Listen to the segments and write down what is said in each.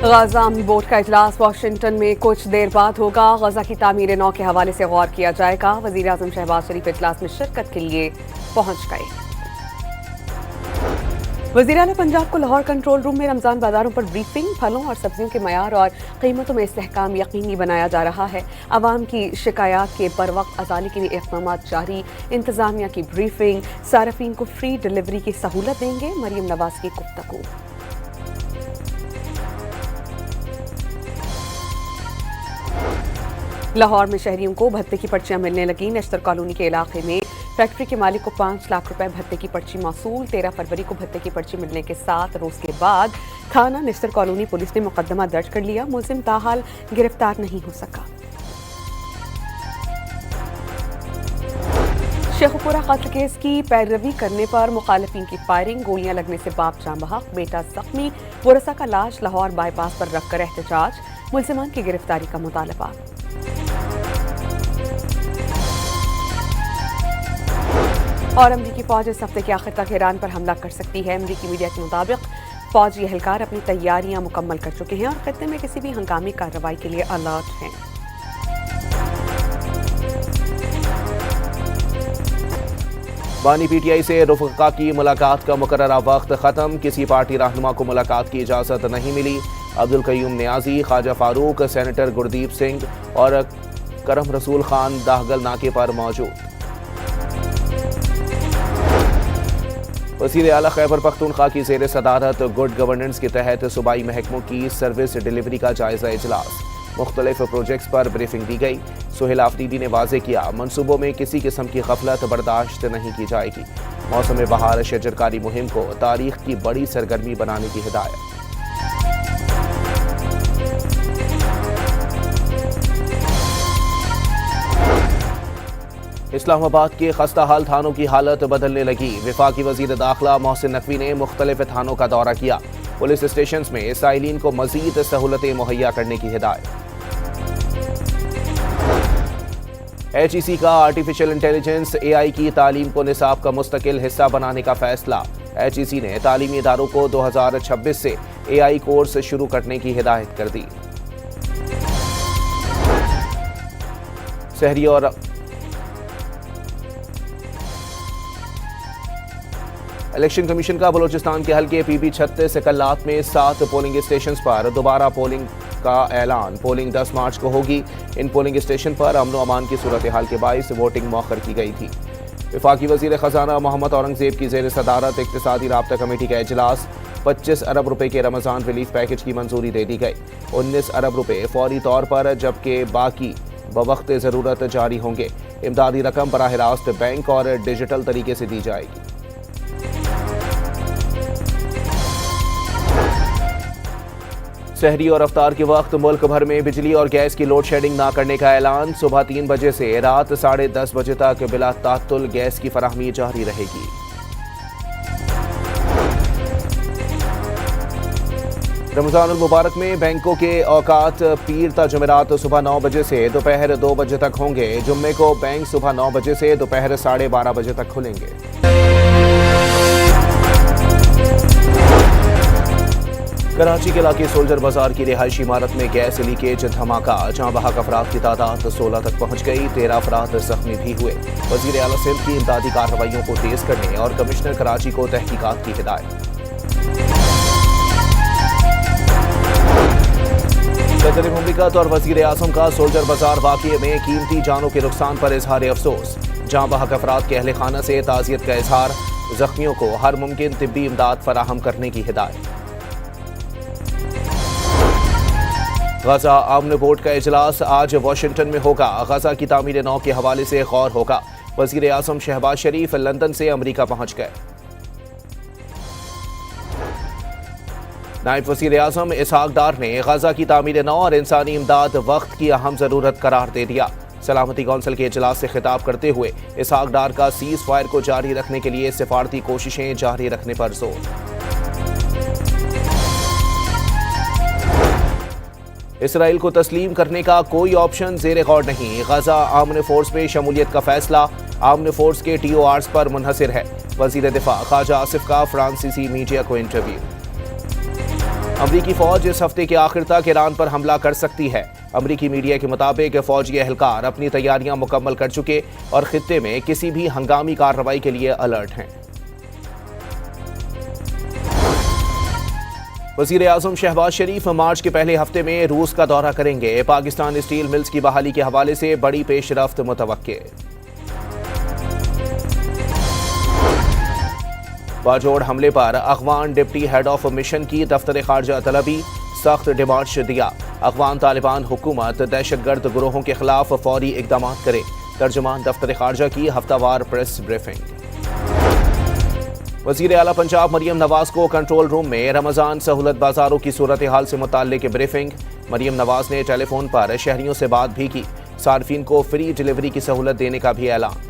Gaza अमन board का इजलास Washington में कुछ देर बाद होगा। गाजा की तामीर नौ के हवाले से गौर किया जाएगा। वजीर आजम शहबाज शरीफ इजलास में शिरकत के लिए पहुंच गए। वजीर आला पंजाब को लाहौर कंट्रोल रूम में रमजान बाजारों पर ब्रीफिंग। फलों और सब्जियों के मयार और कीमतों में इस्तेहकाम यकीनी बनाया जा रहा है। अवाम की शिकायत के बरवक्त अजाली के लिए इक़दाम जारी। इंतजामिया की ब्रीफिंग। सारफीन को फ्री डिलीवरी की सहूलत देंगे। मरियम नवाज की गुफ्तगू। लाहौर में शहरियों को भत्ते की पर्चियां मिलने लगी। नश्तर कॉलोनी के इलाके में फैक्ट्री के मालिक को 5 लाख रुपए भत्ते की पर्ची मौसूल। 13 फरवरी को भत्ते की पर्ची मिलने के 7 रोज के बाद थाना नश्तर कॉलोनी पुलिस ने मुकदमा दर्ज कर लिया। मुलजिम ताहाल गिरफ्तार नहीं हो सका। शेखुपुरा कत्ल केस की पैरवी करने पर मुखालिफिन की फायरिंग। गोलियां लगने से बाप जाँ बहक, बेटा जख्मी। वरसा का लाश लाहौर बाईपास पर रखकर एहतजाज। मुलजिमान की गिरफ्तारी का मुतालबा। और अमरीकी फौज इस हफ्ते के आखिर तक ईरान पर हमला कर सकती है। अमरीकी मीडिया के मुताबिक फौजी एहलकार अपनी तैयारियां मुकम्मल कर चुके हैं और खत्ते में किसी भी हंगामी कार्रवाई के लिए अलर्ट हैं। बानी पीटीआई से रुफ़क़ा की मुलाकात का मुकर्ररा वक्त ख़त्म। किसी पार्टी रहनुमा को मुलाकात की इजाज़त नहीं मिली। अब्दुल कयूम नियाजी, ख्वाजा फारूक, सेनेटर गुरदीप सिंह और करम रसूल खान दाहगल नाके पर मौजूद। वज़ीर आला खैबर पख्तूनख्वा की ज़ेर सदारत गुड गवर्नेंस के तहत सूबाई महकमों की सर्विस डिलीवरी का जायजा इजलास। मुख्तलिफ प्रोजेक्ट्स पर ब्रीफिंग दी गई। सुहेल आफरीदी ने वाज़े किया, मनसूबों में किसी किस्म की गफलत बर्दाश्त नहीं की जाएगी। मौसम बहार शजरकारी मुहिम को तारीख की बड़ी सरगर्मी बनाने की हिदायत। इस्लामाबाद के खस्ता हाल थानों की हालत बदलने लगी। वफाकी वजीर दाखिला मोहसिन नकवी ने मुख्तलिफ थानों का दौरा किया। पुलिस स्टेशन में साइलिन को मजीद सहूलतें मुहैया करने की हिदायत। HEC का आर्टिफिशियल इंटेलिजेंस AI की तालीम को निसाब का मुस्तकिल हिस्सा बनाने का फैसला। HEC ने तालीमी इदारों को 2026 से AI कोर्स शुरू करने की हिदायत कर दी। शहरी और इलेक्शन कमीशन का बलोचिस्तान के हल्के PB 36 कल्लात में 7 पोलिंग स्टेशन पर दोबारा पोलिंग का ऐलान। पोलिंग 10 मार्च को होगी। इन पोलिंग स्टेशन पर अमन अमान की सूरत हाल के बाइस वोटिंग मौखर की गई थी। वफाकी वजीर खजाना मोहम्मद औरंगजेब की जेर सदारत इक्तिसादी राब्ता कमेटी का इजलास। 25 अरब रुपए के रमजान रिलीफ पैकेज की मंजूरी दे दी गई। 19 अरब रुपए फौरी तौर पर, जबकि बाकी बवक्त ज़रूरत जारी होंगे। इमदादी रकम बराह रास्त बैंक और डिजिटल तरीके से दी जाएगी। शहरी और अफ्तार के वक्त मुल्क भर में बिजली और गैस की लोड शेडिंग ना करने का ऐलान। सुबह 3 बजे से रात 10:30 बजे तक बिला तात्तुल गैस की फराहमी जारी रहेगी। रमजान मुबारक में बैंकों के औकात पीर ता जुमेरात सुबह 9 बजे से दोपहर 2 बजे तक होंगे। जुम्मे को बैंक सुबह 9 बजे से दोपहर 12:30 बजे तक खुलेंगे। कराची के इलाके सोल्जर बाजार की रिहायशी इमारत में गैस लीकेज धमाका। जहां बहक अफराद की तादाद 16 तक पहुंच गई। 13 अफराद जख्मी भी हुए। वजीर आला सिंध की इमदादी कार्रवाइयों को तेज करने और कमिश्नर कराची को तहकीकात की हिदायत। सदर मुमलिकत और वजीर आजम का सोल्जर बाजार वाक़ये में कीमती जानों के नुकसान पर इजहार अफसोस। जहां बहक अफराद के अहले खाना से ताज़ियत का इजहार। जख्मियों को हर मुमकिन तिब्बी इमदाद फराहम करने की हिदायत। गाजा अमन बोर्ड का इजलास आज वाशिंगटन में होगा। गाजा की तामीर नौ के हवाले से गौर होगा। वजीर आजम शहबाज शरीफ लंदन से अमरीका पहुंच गए। नायब वजीर आजम इसहाक डार ने गाजा की तामीर नौ और इंसानी इमदाद वक्त की अहम जरूरत करार दे दिया। सलामती कौंसिल के इजलास से खिताब करते हुए इसहाक डार का सीज फायर को जारी रखने के लिए सिफारती कोशिशें जारी रखने पर जोर। इसराइल को तस्लीम करने का कोई ऑप्शन ज़ेरे गौर नहीं। गाजा आमने फोर्स में शमूलियत का फैसला आमने फोर्स के TORs पर मुनहसिर है। वजीर दिफा ख्वाजा आसिफ का फ्रांसीसी मीडिया को इंटरव्यू। अमरीकी फौज इस हफ्ते के आखिर तक ईरान पर हमला कर सकती है। अमरीकी मीडिया के मुताबिक फौजी एहलकार अपनी तैयारियां मुकम्मल कर चुके और खित्ते में किसी भी हंगामी कार्रवाई के लिए अलर्ट हैं। वज़ीर आज़म शहबाज शरीफ मार्च के पहले हफ्ते में रूस का दौरा करेंगे। पाकिस्तान स्टील मिल्स की बहाली के हवाले से बड़ी पेशरफ्त मुतवक्के। बाजोड़ हमले पर Afghan deputy head of mission की दफ्तर खारजा तलबी, सख्त डिमांड दिया। अफगान तालिबान हुकूमत दहशतगर्द गिरोहों के खिलाफ फौरी इकदाम करे। तर्जुमान दफ्तर खारजा की हफ्तावार प्रेस ब्रीफिंग। वज़ीर आला पंजाब मरियम नवाज को कंट्रोल रूम में रमज़ान सहूलत बाजारों की सूरत हाल से मुताल्लिक ब्रीफिंग। मरियम नवाज ने टेलीफोन पर शहरियों से बात भी की। सार्फिन को फ्री डिलीवरी की सहूलत देने का भी ऐलान।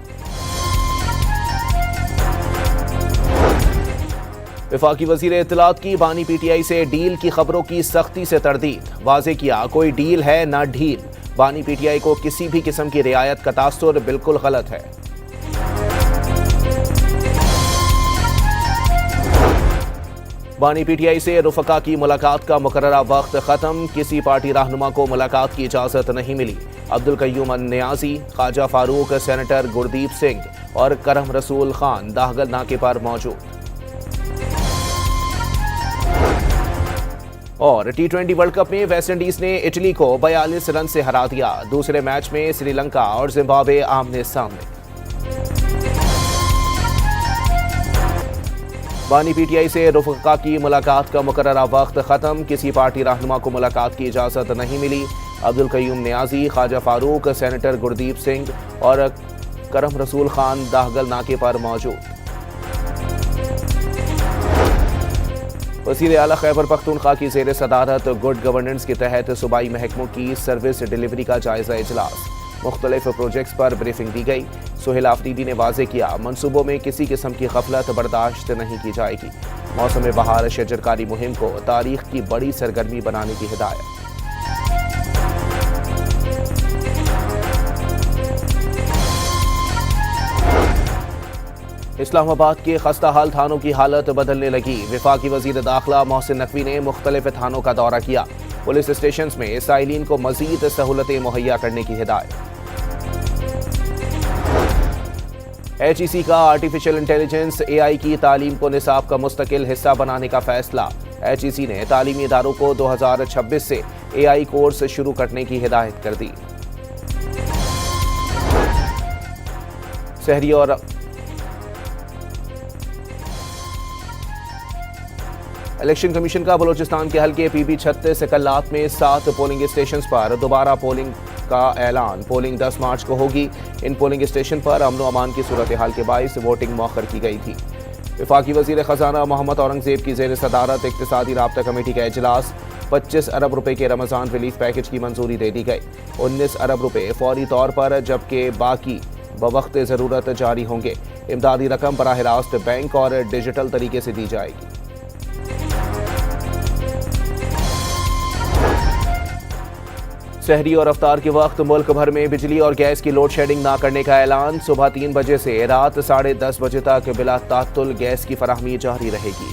वफाकी वज़ीर इत्तलात की बानी पीटीआई से डील की खबरों की सख्ती से तरदीद। वाज़े किया कोई डील है ना ढील। बानी पीटीआई को किसी भी किस्म की रियायत का तासुर बिल्कुल गलत है। बानी पीटीआई से रुफका की मुलाकात का मुकर्ररा वक्त खत्म। किसी पार्टी रहनुमा को मुलाकात की इजाजत नहीं मिली। अब्दुल कय्यूम नियाजी, ख्वाजा फारूक, सेनेटर गुरदीप सिंह और करम रसूल खान दाहगल नाके पर मौजूद। और टी20 वर्ल्ड कप में वेस्टइंडीज ने इटली को 42 रन से हरा दिया। दूसरे मैच में श्रीलंका और जिम्बाब्वे आमने सामने। बानी पीटीआई से रुफका की मुलाकात का मुकर्ररा वक्त खत्म। किसी पार्टी रहनुमा को मुलाकात की इजाजत नहीं मिली। अब्दुल कय्यूम नियाजी, ख्वाजा फारूक, सेनेटर गुरदीप सिंह और करम रसूल खान दाहगल नाके पर मौजूद। वज़ीर आला खैबर पख्तूनख्वा की ज़ेर सदारत गुड गवर्नेंस के तहत सूबाई महकमों की सर्विस डिलीवरी का जायजा इजलास। मुख्तलिफ प्रोजेक्ट्स पर ब्रीफिंग दी गई। सुहेल आफरीदी ने वाज़े किया मनसूबों में किसी किस्म की गफलत बर्दाश्त नहीं की जाएगी। मौसम बहार शजरकारी मुहिम को तारीख की बड़ी सरगर्मी बनाने की हिदायत। इस्लामाबाद के खस्ता हाल थानों की हालत बदलने लगी। वफाकी वज़ीर दाखिला मोहसिन नकवी ने मुख्तलिफ थानों का दौरा किया। पुलिस स्टेशन में साइलिन को मजीद सहूलतें मुहैया करने की हिदायत। HEC का आर्टिफिशियल इंटेलिजेंस AI की तालीम को निसाब का मुस्तकिल हिस्सा बनाने का फैसला। HEC ने तालीमी इदारों को 2026 से AI कोर्स शुरू करने की हिदायत कर दी। शहरी और इलेक्शन कमीशन का बलोचिस्तान के हल्के PB-36 सकल्लात में 7 पोलिंग स्टेशन पर दोबारा पोलिंग का ऐलान। पोलिंग 10 मार्च को होगी। इन पोलिंग स्टेशन पर अमन व अमान की सूरत हाल के बाइस वोटिंग मौखर की गई थी। वफाकी वज़ीर ख़जाना मोहम्मद औरंगज़ेब की ज़ेर सदारत इक़्तिसादी राब्ता कमेटी का इजलास। 25 अरब रुपए के रमज़ान रिलीफ पैकेज की मंजूरी दे दी गई। 19 अरब रुपए फौरी तौर पर जबकि बाकी बवक्त ज़रूरत जारी होंगे। इमदादी रकम बराह रास्त बैंक और डिजिटल तरीके से दी जाएगी। शहरी और अफ्तार के वक्त मुल्क भर में बिजली और गैस की लोड शेडिंग ना करने का ऐलान। सुबह 3 बजे से रात 10:30 बजे तक बिला तात्तुल गैस की फराहमी जारी रहेगी।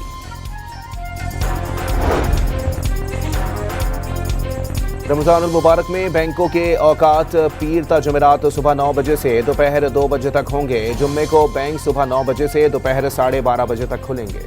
रमजान मुबारक में बैंकों के औकात पीर ता जुमेरात सुबह 9 बजे से दोपहर 2 बजे तक होंगे। जुम्मे को बैंक सुबह 9 बजे से दोपहर 12:30 बजे तक खुलेंगे।